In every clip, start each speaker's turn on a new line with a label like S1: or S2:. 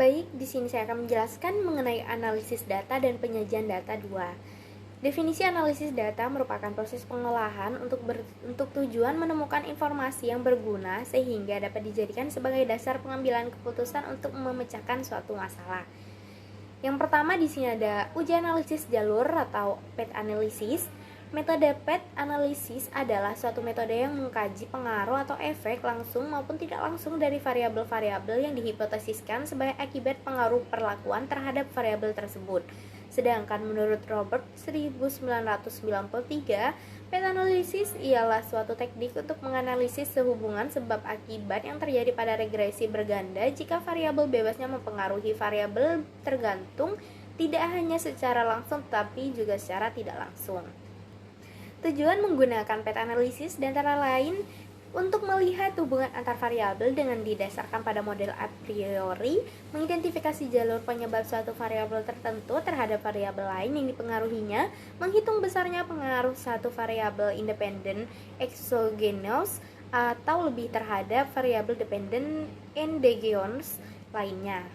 S1: Baik, di sini saya akan menjelaskan mengenai analisis data dan penyajian data 2. Definisi analisis data merupakan proses pengolahan untuk tujuan menemukan informasi yang berguna sehingga dapat dijadikan sebagai dasar pengambilan keputusan untuk memecahkan suatu masalah. Yang pertama di sini ada uji analisis jalur atau path analysis. Metode path analysis adalah suatu metode yang mengkaji pengaruh atau efek langsung maupun tidak langsung dari variabel-variabel yang dihipotesiskan sebagai akibat pengaruh perlakuan terhadap variabel tersebut. Sedangkan menurut Robert 1993, path analysis ialah suatu teknik untuk menganalisis sehubungan sebab akibat yang terjadi pada regresi berganda jika variabel bebasnya mempengaruhi variabel tergantung tidak hanya secara langsung tetapi juga secara tidak langsung. Tujuan menggunakan path analysis dan antara lain untuk melihat hubungan antar variabel dengan didasarkan pada model a priori, mengidentifikasi jalur penyebab suatu variabel tertentu terhadap variabel lain yang dipengaruhinya, menghitung besarnya pengaruh satu variabel independen exogenous atau lebih terhadap variabel dependent endogenous lainnya.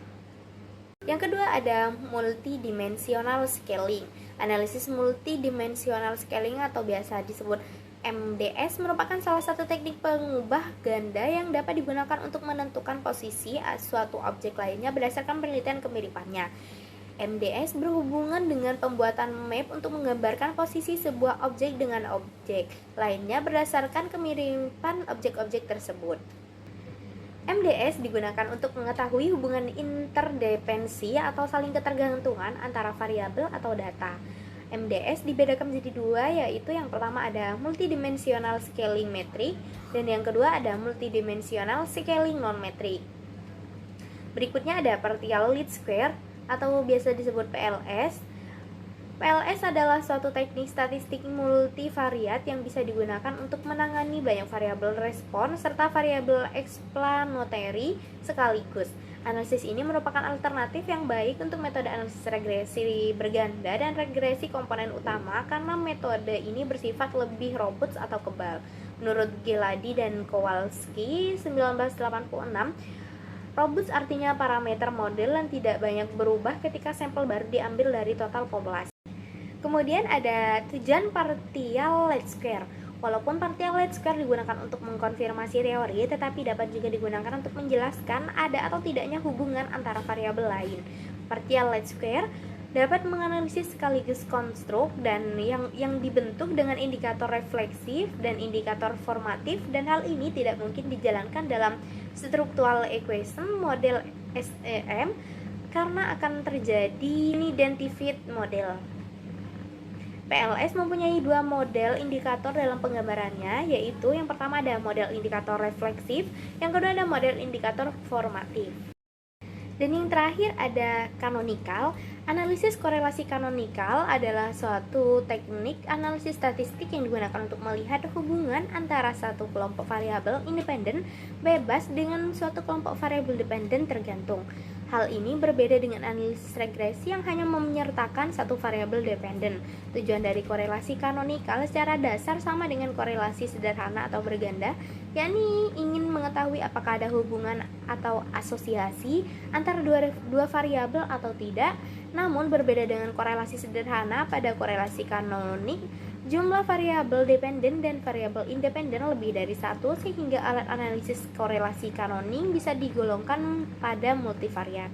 S1: Yang kedua ada multidimensional scaling. Analisis multidimensional scaling atau biasa disebut MDS merupakan salah satu teknik pengubah ganda yang dapat digunakan untuk menentukan posisi suatu objek lainnya berdasarkan penelitian kemiripannya. MDS berhubungan dengan pembuatan map untuk menggambarkan posisi sebuah objek dengan objek lainnya berdasarkan kemiripan objek-objek tersebut. MDS digunakan untuk mengetahui hubungan interdependensi atau saling ketergantungan antara variabel atau data. MDS dibedakan menjadi dua, yaitu yang pertama ada multidimensional scaling metric dan yang kedua ada multidimensional scaling non-metric. Berikutnya ada partial least square atau biasa disebut PLS. PLS adalah suatu teknik statistik multivariat yang bisa digunakan untuk menangani banyak variabel respon serta variabel explanatory sekaligus. Analisis ini merupakan alternatif yang baik untuk metode analisis regresi berganda dan regresi komponen utama karena metode ini bersifat lebih robust atau kebal. Menurut Geladi dan Kowalski 1986, robust artinya parameter model yang tidak banyak berubah ketika sampel baru diambil dari total populasi. Kemudian ada tujuan partial least square. Walaupun partial least square digunakan untuk mengkonfirmasi teori, tetapi dapat juga digunakan untuk menjelaskan ada atau tidaknya hubungan antara variabel lain. Partial least square dapat menganalisis sekaligus konstruk dan yang dibentuk dengan indikator refleksif dan indikator formatif, dan hal ini tidak mungkin dijalankan dalam structural equation model SEM karena akan terjadi unidentified model. PLS mempunyai dua model indikator dalam penggambarannya, yaitu yang pertama ada model indikator refleksif, yang kedua ada model indikator formatif. Dan yang terakhir ada canonical. Analisis korelasi canonical adalah suatu teknik analisis statistik yang digunakan untuk melihat hubungan antara satu kelompok variabel independen bebas dengan suatu kelompok variabel dependen tergantung. Hal ini berbeda dengan analisis regresi yang hanya menyertakan satu variabel dependen. Tujuan dari korelasi kanonikal secara dasar sama dengan korelasi sederhana atau berganda, yakni ingin mengetahui apakah ada hubungan atau asosiasi antara dua variabel atau tidak. Namun berbeda dengan korelasi sederhana, pada korelasi kanonik jumlah variabel dependen dan variabel independen lebih dari satu, sehingga alat analisis korelasi kanonik bisa digolongkan pada multivariat.